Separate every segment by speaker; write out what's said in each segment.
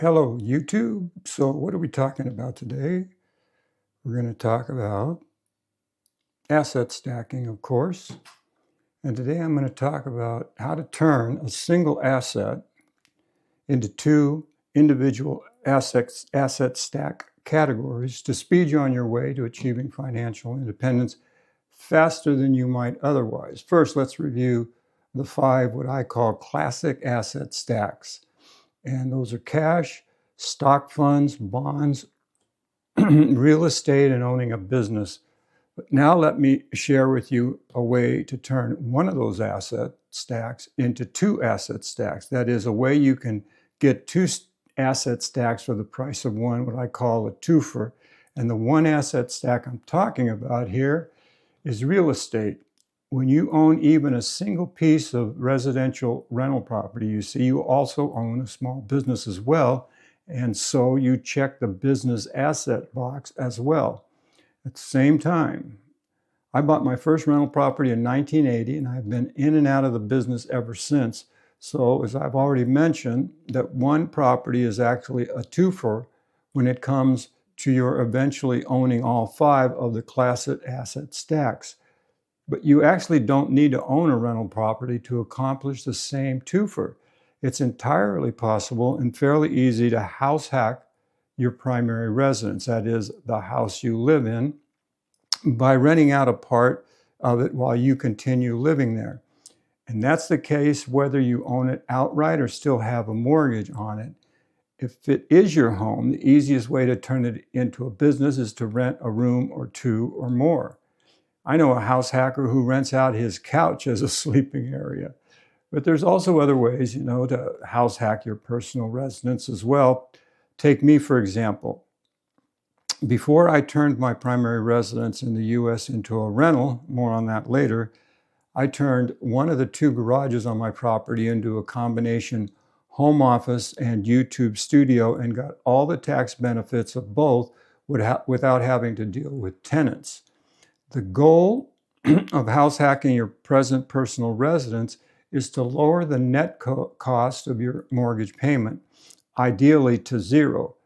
Speaker 1: Hello, YouTube. So what are we talking about today? We're going to talk about asset stacking, of course. And today I'm going to talk about how to turn a single asset into two individual asset stack categories to speed you on your way to achieving financial independence faster than you might otherwise. First, let's review the 5 what I call classic asset stacks. And those are cash, stock funds, bonds, real estate, and owning a business. But now let me share with you a way to turn one of those asset stacks into two asset stacks. That is a way you can get two asset stacks for the price of one, what I call a twofer. And the one asset stack I'm talking about here is real estate. When you own even a single piece of residential rental property, you also own a small business as well. And so you check the business asset box as well. At the same time, I bought my first rental property in 1980, and I've been in and out of the business ever since. So as I've already mentioned, that one property is actually a twofer when it comes to your eventually owning all 5 of the classic asset stacks. But you actually don't need to own a rental property to accomplish the same twofer. It's entirely possible and fairly easy to house hack your primary residence, that is, the house you live in, by renting out a part of it while you continue living there. And that's the case whether you own it outright or still have a mortgage on it. If it is your home, the easiest way to turn it into a business is to rent a room or 2 or more. I know a house hacker who rents out his couch as a sleeping area. But there's also other ways, to house hack your personal residence as well. Take me, for example. Before I turned my primary residence in the U.S. into a rental, more on that later, I turned one of the 2 garages on my property into a combination home office and YouTube studio and got all the tax benefits of both without having to deal with tenants. The goal of house hacking your present personal residence is to lower the net cost of your mortgage payment, ideally to 0.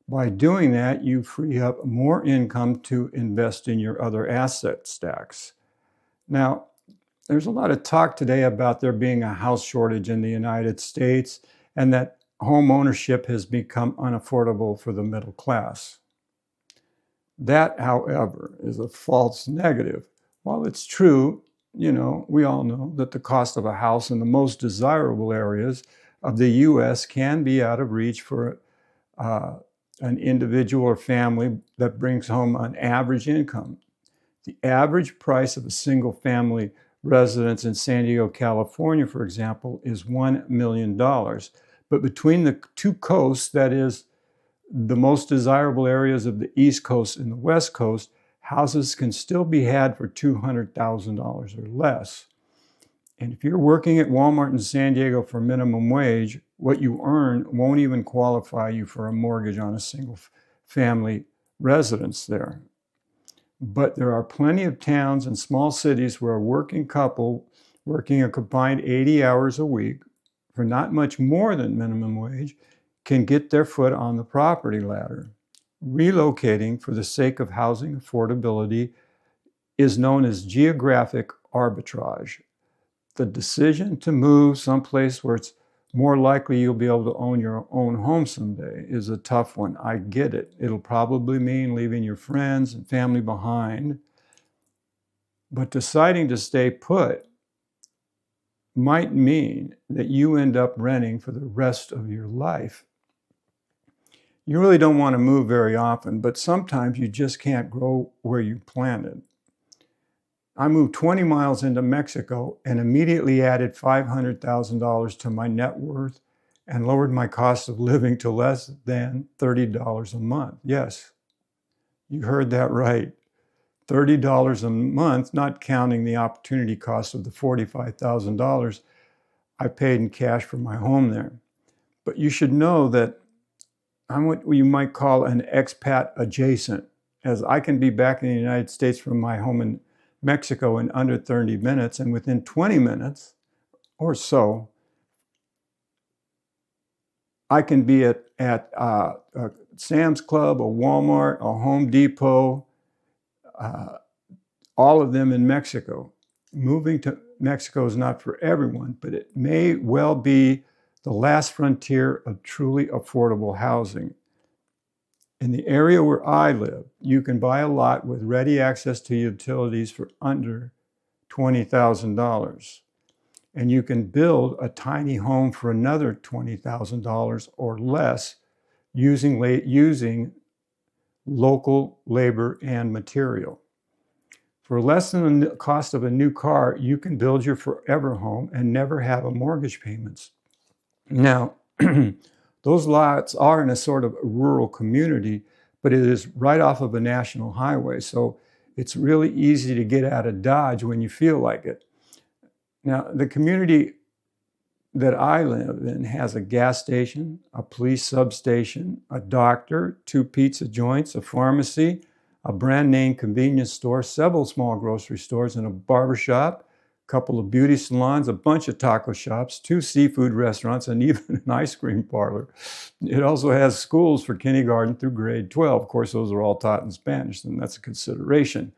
Speaker 1: By doing that, you free up more income to invest in your other asset stacks. Now, there's a lot of talk today about there being a house shortage in the United States and that home ownership has become unaffordable for the middle class. That, however, is a false negative. While it's true, we all know that the cost of a house in the most desirable areas of the U.S. can be out of reach for an individual or family that brings home an average income. The average price of a single family residence in San Diego, California, for example, is $1 million. But between the 2 coasts, that is, the most desirable areas of the East Coast and the West Coast, houses can still be had for $200,000 or less. And if you're working at Walmart in San Diego for minimum wage, what you earn won't even qualify you for a mortgage on a single family residence there. But there are plenty of towns and small cities where a working couple working a combined 80 hours a week for not much more than minimum wage can get their foot on the property ladder. Relocating for the sake of housing affordability is known as geographic arbitrage. The decision to move someplace where it's more likely you'll be able to own your own home someday is a tough one. I get it. It'll probably mean leaving your friends and family behind. But deciding to stay put might mean that you end up renting for the rest of your life. You really don't want to move very often, but sometimes you just can't grow where you planted. I moved 20 miles into Mexico and immediately added $500,000 to my net worth and lowered my cost of living to less than $30 a month. Yes, you heard that right. $30 a month, not counting the opportunity cost of the $45,000 I paid in cash for my home there. But you should know that I'm what you might call an expat adjacent, as I can be back in the United States from my home in Mexico in under 30 minutes, and within 20 minutes or so, I can be at a Sam's Club, a Walmart, a Home Depot, all of them in Mexico. Moving to Mexico is not for everyone, but it may well be the last frontier of truly affordable housing. In the area where I live, you can buy a lot with ready access to utilities for under $20,000. And you can build a tiny home for another $20,000 or less using local labor and material. For less than the cost of a new car, you can build your forever home and never have a mortgage payments. Now, those lots are in a sort of rural community, but it is right off of a national highway. So it's really easy to get out of Dodge when you feel like it. Now, the community that I live in has a gas station, a police substation, a doctor, 2 pizza joints, a pharmacy, a brand name convenience store, several small grocery stores, and a barber shop, a couple of beauty salons, a bunch of taco shops, 2 seafood restaurants, and even an ice cream parlor. It also has schools for kindergarten through grade 12. Of course, those are all taught in Spanish, and that's a consideration.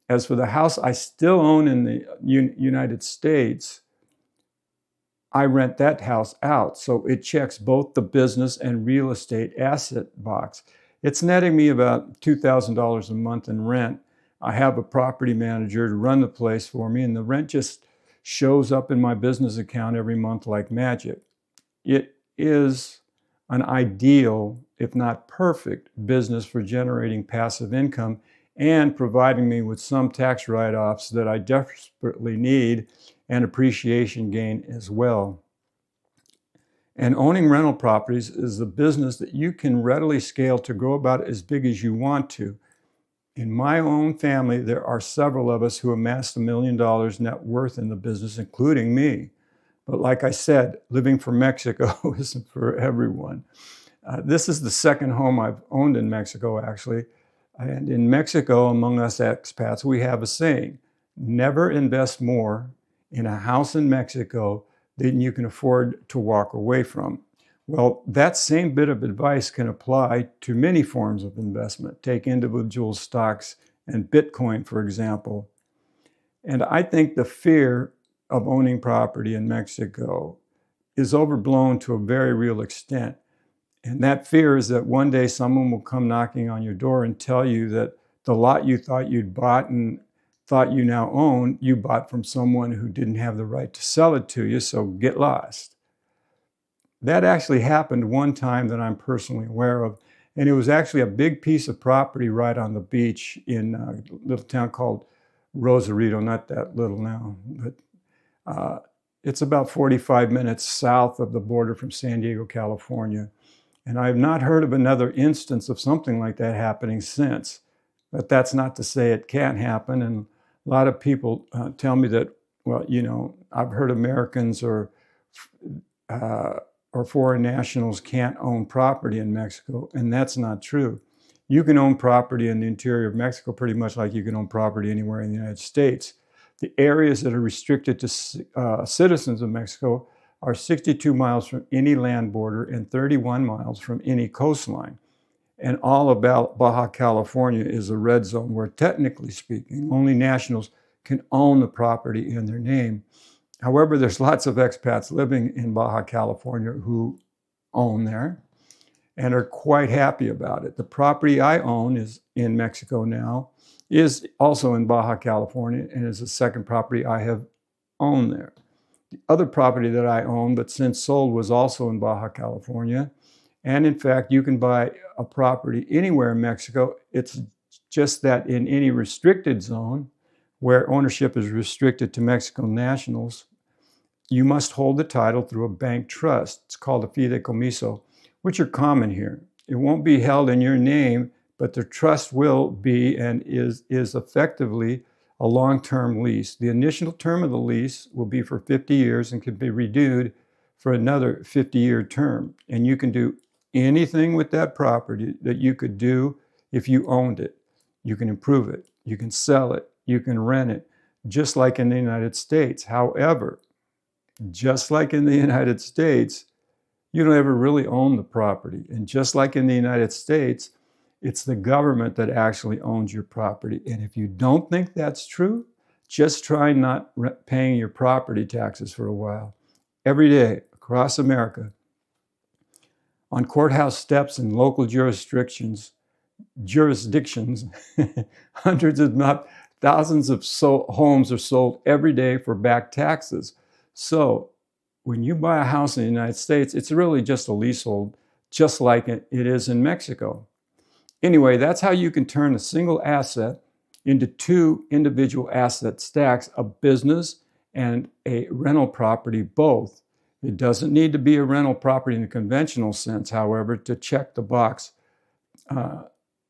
Speaker 1: As for the house I still own in the United States, I rent that house out, so it checks both the business and real estate asset box. It's netting me about $2,000 a month in rent. I have a property manager to run the place for me, and the rent just shows up in my business account every month like magic. It is an ideal, if not perfect, business for generating passive income and providing me with some tax write-offs that I desperately need and appreciation gain as well. And owning rental properties is a business that you can readily scale to grow about as big as you want to. In my own family, there are several of us who amassed $1 million net worth in the business, including me. But like I said, living for Mexico isn't for everyone. This is the second home I've owned in Mexico, actually. And in Mexico, among us expats, we have a saying, never invest more in a house in Mexico than you can afford to walk away from. Well, that same bit of advice can apply to many forms of investment. Take individual stocks and Bitcoin, for example. And I think the fear of owning property in Mexico is overblown to a very real extent. And that fear is that one day someone will come knocking on your door and tell you that the lot you thought you'd bought and thought you now own, you bought from someone who didn't have the right to sell it to you, so get lost. That actually happened one time that I'm personally aware of, and it was actually a big piece of property right on the beach in a little town called Rosarito, not that little now, but it's about 45 minutes south of the border from San Diego, California. And I have not heard of another instance of something like that happening since. But that's not to say it can't happen. And a lot of people tell me that, well, you know, I've heard Americans or foreign nationals can't own property in Mexico, and that's not true. You can own property in the interior of Mexico pretty much like you can own property anywhere in the United States. The areas that are restricted to citizens of Mexico are 62 miles from any land border and 31 miles from any coastline. And all about Baja California is a red zone where, technically speaking, only nationals can own the property in their name. However, there's lots of expats living in Baja California who own there and are quite happy about it. The property I own is in Mexico now, is also in Baja California, and is the second property I have owned there. The other property that I own, but since sold, was also in Baja California. And in fact, you can buy a property anywhere in Mexico. It's just that in any restricted zone where ownership is restricted to Mexican nationals, you must hold the title through a bank trust. It's called a fideicomiso, which are common here. It won't be held in your name, but the trust will be and is effectively a long-term lease. The initial term of the lease will be for 50 years and can be renewed for another 50-year term. And you can do anything with that property that you could do if you owned it. You can improve it. You can sell it. You can rent it, just like in the United States. However, just like in the United States, you don't ever really own the property. And just like in the United States, it's the government that actually owns your property. And if you don't think that's true, just try not paying your property taxes for a while. Every day across America, on courthouse steps and local jurisdictions, hundreds if not thousands of homes are sold every day for back taxes. So when you buy a house in the United States, it's really just a leasehold, just like it is in Mexico. Anyway, that's how you can turn a single asset into two individual asset stacks, a business and a rental property both. It doesn't need to be a rental property in the conventional sense, however, to check the box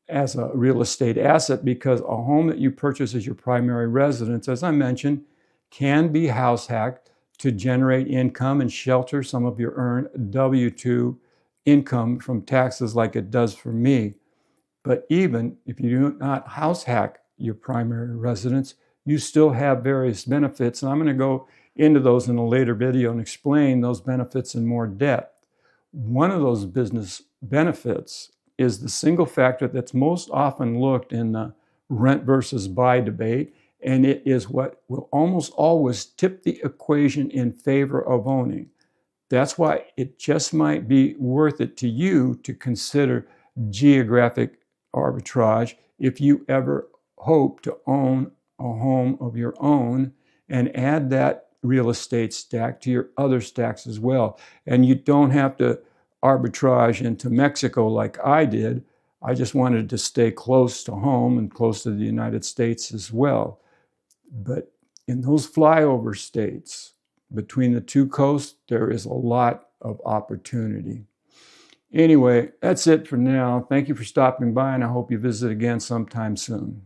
Speaker 1: as a real estate asset, because a home that you purchase as your primary residence, as I mentioned, can be house hacked to generate income and shelter some of your earned W-2 income from taxes like it does for me. But even if you do not house hack your primary residence, you still have various benefits. And I'm going to go into those in a later video and explain those benefits in more depth. One of those business benefits is the single factor that's most often looked in the rent versus buy debate, and it is what will almost always tip the equation in favor of owning. That's why it just might be worth it to you to consider geographic arbitrage if you ever hope to own a home of your own and add that real estate stack to your other stacks as well. And you don't have to arbitrage into Mexico like I did. I just wanted to stay close to home and close to the United States as well. But in those flyover states between the two coasts, there is a lot of opportunity. Anyway, that's it for now. Thank you for stopping by, and I hope you visit again sometime soon.